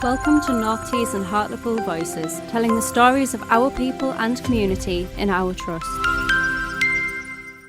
Welcome to North Tees and Hartlepool Voices, telling the stories of our people and community in our trust.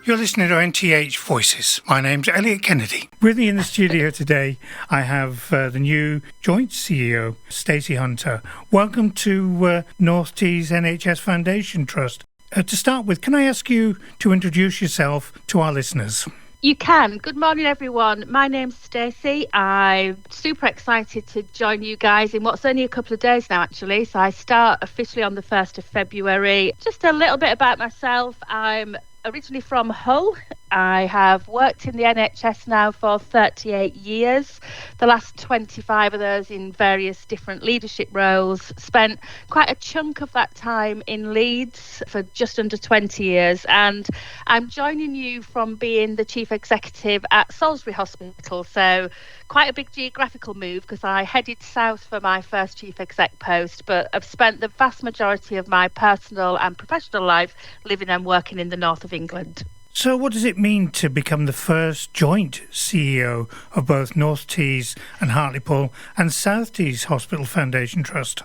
You're listening to NTH Voices. My name's Elliot Kennedy. With me in the studio today, I have the new joint CEO, Stacey Hunter. Welcome to North Tees NHS Foundation Trust. To start with, can I ask you to introduce yourself to our listeners? You can. Good morning, everyone. My name's Stacy. I'm super excited to join you guys in what's only a couple of days now, actually. So I start officially on the 1st of February. Just a little bit about myself. I'm originally from Hull. I have worked in the NHS now for 38 years, the last 25 of those in various different leadership roles. Spent quite a chunk of that time in Leeds for just under 20 years, and I'm joining you from being the Chief Executive at Salisbury Hospital, so quite a big geographical move because I headed south for my first Chief Exec post, but I've spent the vast majority of my personal and professional life living and working in the north of England. So what does it mean to become the first joint CEO of both North Tees and Hartlepool and South Tees Hospital Foundation Trust?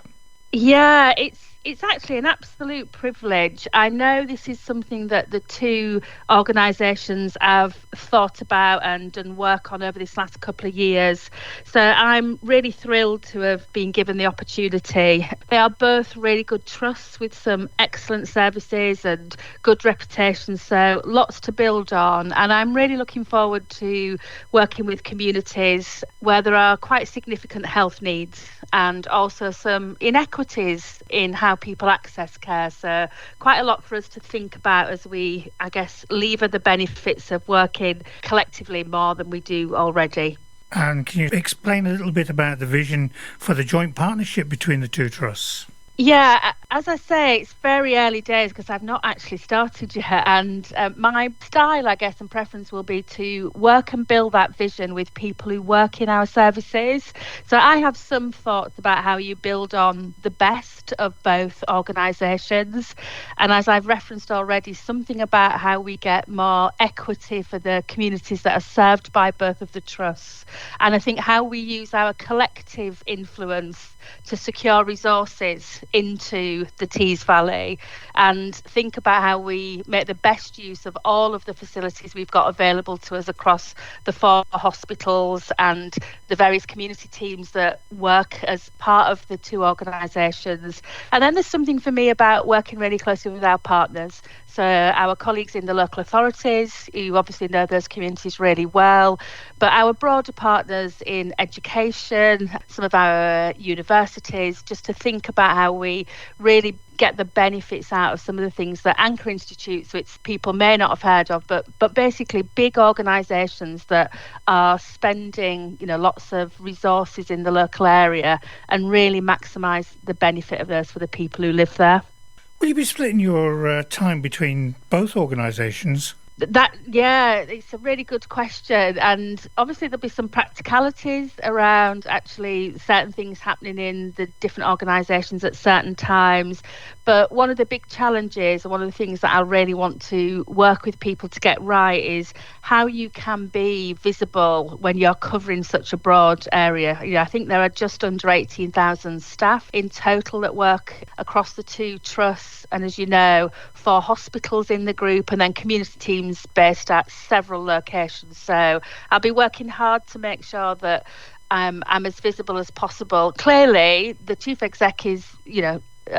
Yeah, it's actually an absolute privilege. I know this is something that the two organisations have thought about and done work on over this last couple of years. So I'm really thrilled to have been given the opportunity. They are both really good trusts with some excellent services and good reputations, so lots to build on. And I'm really looking forward to working with communities where there are quite significant health needs and also some inequities in how people access care. So quite a lot for us to think about as we, I guess, lever the benefits of working collectively more than we do already. And can you explain a little bit about the vision for the joint partnership between the two trusts? Yeah, as I say, it's very early days because I've not actually started yet. And my style, I guess, and preference will be to work and build that vision with people who work in our services. So I have some thoughts about how you build on the best of both organisations. And as I've referenced already, something about how we get more equity for the communities that are served by both of the trusts. And I think how we use our collective influence to secure resources into the Tees Valley and think about how we make the best use of all of the facilities we've got available to us across the 4 hospitals and the various community teams that work as part of the two organisations. And then there's something for me about working really closely with our partners. So our colleagues in the local authorities, who obviously know those communities really well, but our broader partners in education, some of our universities, just to think about how we really get the benefits out of some of the things that anchor institutes, which people may not have heard of, but basically big organisations that are spending, lots of resources in the local area and really maximise the benefit of those for the people who live there. Will you be splitting your time between both organisations? It's a really good question, and obviously there'll be some practicalities around actually certain things happening in the different organisations at certain times. But one of the big challenges, and one of the things that I really want to work with people to get right, is how you can be visible when you're covering such a broad area. I think there are just under 18,000 staff in total that work across the two trusts, and as you know, 4 hospitals in the group, and then community teams based at several locations. So I'll be working hard to make sure that I'm as visible as possible. Clearly, the chief exec is,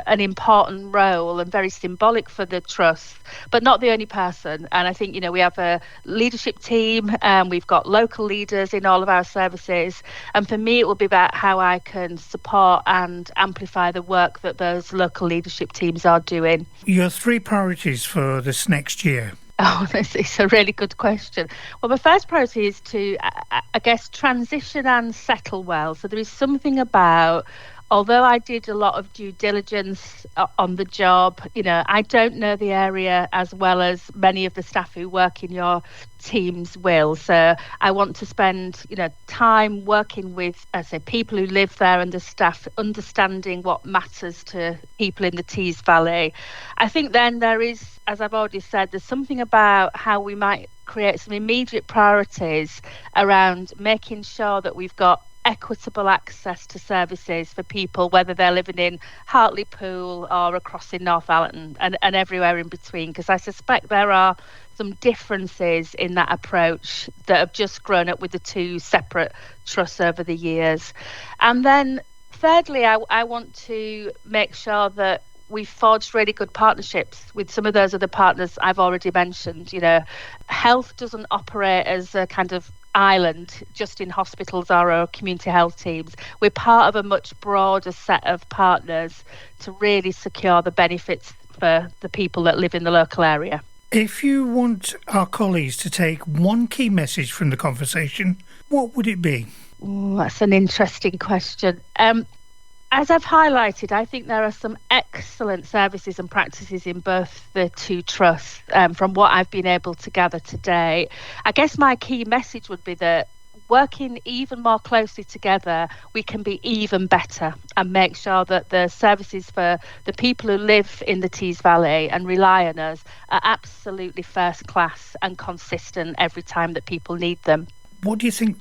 an important role and very symbolic for the trust, but not the only person. And I think, we have a leadership team and we've got local leaders in all of our services. And for me, it will be about how I can support and amplify the work that those local leadership teams are doing. Your 3 priorities for this next year? Oh, it's a really good question. Well, my first priority is to, I guess, transition and settle well. So there is something about, although I did a lot of due diligence on the job, I don't know the area as well as many of the staff who work in your teams will. So I want to spend, time working with, people who live there and the staff, understanding what matters to people in the Tees Valley. I think then there is, as I've already said, there's something about how we might create some immediate priorities around making sure that we've got equitable access to services for people, whether they're living in Hartlepool or across in Northallerton and everywhere in between, because I suspect there are some differences in that approach that have just grown up with the two separate trusts over the years. And then thirdly, I want to make sure that we've forged really good partnerships with some of those other partners I've already mentioned. You know, health doesn't operate as a kind of island just in hospitals or our community health teams. We're part of a much broader set of partners to really secure the benefits for the people that live in the local area. If you want our colleagues to take one key message from the conversation, what would it be? Ooh, that's an interesting question. As I've highlighted, I think there are some excellent services and practices in both the two trusts from what I've been able to gather today. I guess my key message would be that working even more closely together, we can be even better and make sure that the services for the people who live in the Tees Valley and rely on us are absolutely first class and consistent every time that people need them. What do you think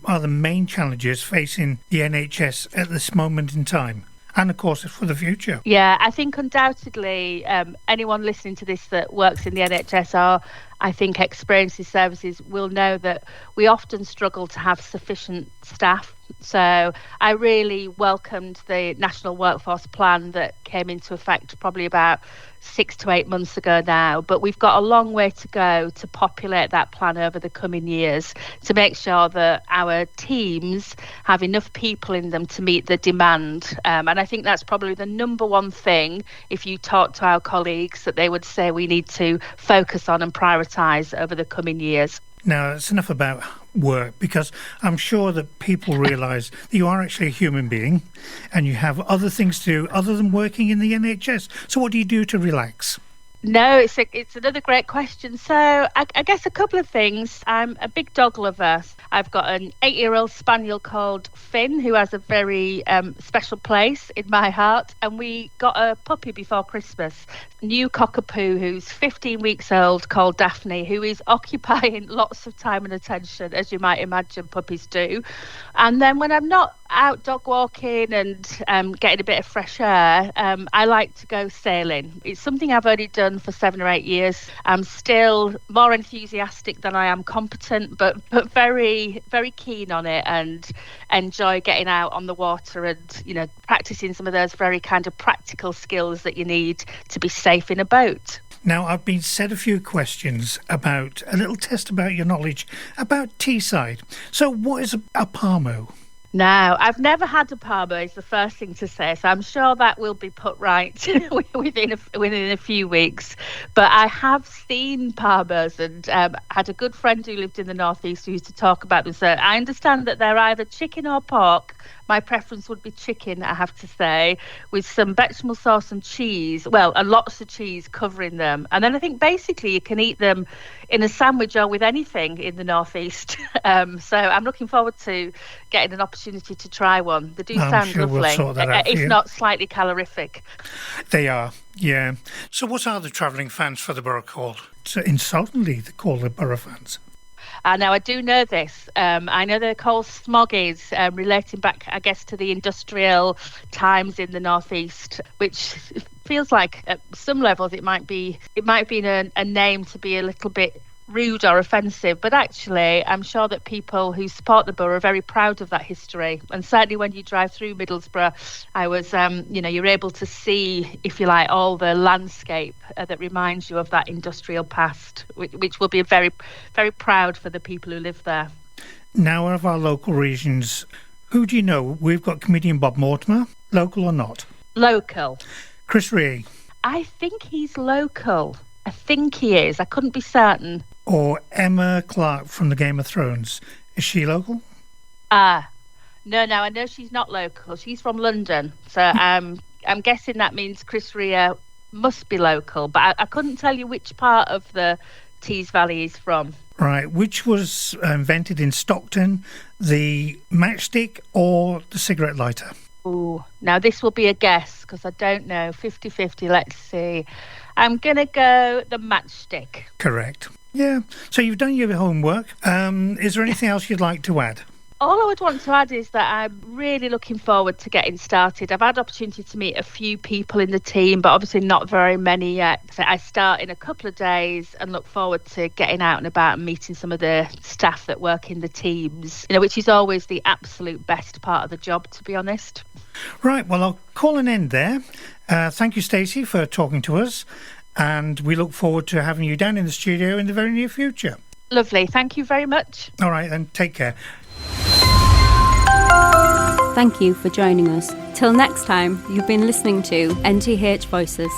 are the main challenges facing the NHS at this moment in time? And of course, for the future. Yeah, I think undoubtedly anyone listening to this that works in the NHS or I think experiences services will know that we often struggle to have sufficient staff. So I really welcomed the National Workforce Plan that came into effect probably about 6 to 8 months ago now, but we've got a long way to go to populate that plan over the coming years to make sure that our teams have enough people in them to meet the demand. And I think that's probably the number one thing, if you talk to our colleagues, that they would say we need to focus on and prioritise over the coming years. Now, it's enough about work, because I'm sure that people realise that you are actually a human being and you have other things to do other than working in the NHS. So what do you do to relax? No, it's another great question. So I guess a couple of things. I'm a big dog lover. I've got an 8-year-old spaniel called Finn, who has a very special place in my heart. And we got a puppy before Christmas, a new cockapoo who's 15 weeks old called Daphne, who is occupying lots of time and attention, as you might imagine puppies do. And then when I'm not out dog walking and getting a bit of fresh air, I like to go sailing. It's something I've only done for 7 or 8 years. I'm still more enthusiastic than I am competent, but very, very keen on it and enjoy getting out on the water and, you know, practicing some of those very kind of practical skills that you need to be safe in a boat. Now, I've been said a few questions about a little test about your knowledge about Teesside. So what is a parmo? No, I've never had a parmo, is the first thing to say. So I'm sure that will be put right within a few weeks. But I have seen parmos and had a good friend who lived in the northeast who used to talk about them. So I understand that they're either chicken or pork. My preference would be chicken, I have to say, with some vegetable sauce and cheese. Well, and lots of cheese covering them. And then I think basically you can eat them in a sandwich or with anything in the northeast. So I'm looking forward to getting an opportunity to try one. They do sound sure lovely, we'll sort that out if not slightly calorific. They are, yeah. So what are the travelling fans for the borough called? So insultingly, they call the borough fans. Now, I do know this. I know they're called smoggies, relating back, I guess, to the industrial times in the northeast, which feels like at some levels it might be a name to be a little bit rude or offensive, but actually I'm sure that people who support the borough are very proud of that history. And certainly when you drive through Middlesbrough, I was you're able to see, if you like, all the landscape that reminds you of that industrial past, which will be very, very proud for the people who live there. Now, of our local regions, who do you know? We've got comedian Bob Mortimer, local or not? Local. Chris Rea. I think he's local. I think he is. I couldn't be certain. Or Emma Clark from the Game of Thrones. Is she local? No, I know she's not local. She's from London. So I'm guessing that means Chris Rea must be local. But I couldn't tell you which part of the Tees Valley he's from. Right. Which was invented in Stockton, the matchstick or the cigarette lighter? Ooh, now this will be a guess because I don't know. 50-50, let's see. I'm going to go the matchstick. Correct. Yeah. So you've done your homework. Is there anything else you'd like to add? All I would want to add is that I'm really looking forward to getting started. I've had opportunity to meet a few people in the team, but obviously not very many yet. So I start in a couple of days and look forward to getting out and about and meeting some of the staff that work in the teams, which is always the absolute best part of the job, to be honest. Right, well, I'll call an end there. Thank you, Stacey, for talking to us, and we look forward to having you down in the studio in the very near future. Lovely. Thank you very much. All right, then take care. Thank you for joining us. Till next time, you've been listening to NTH Voices.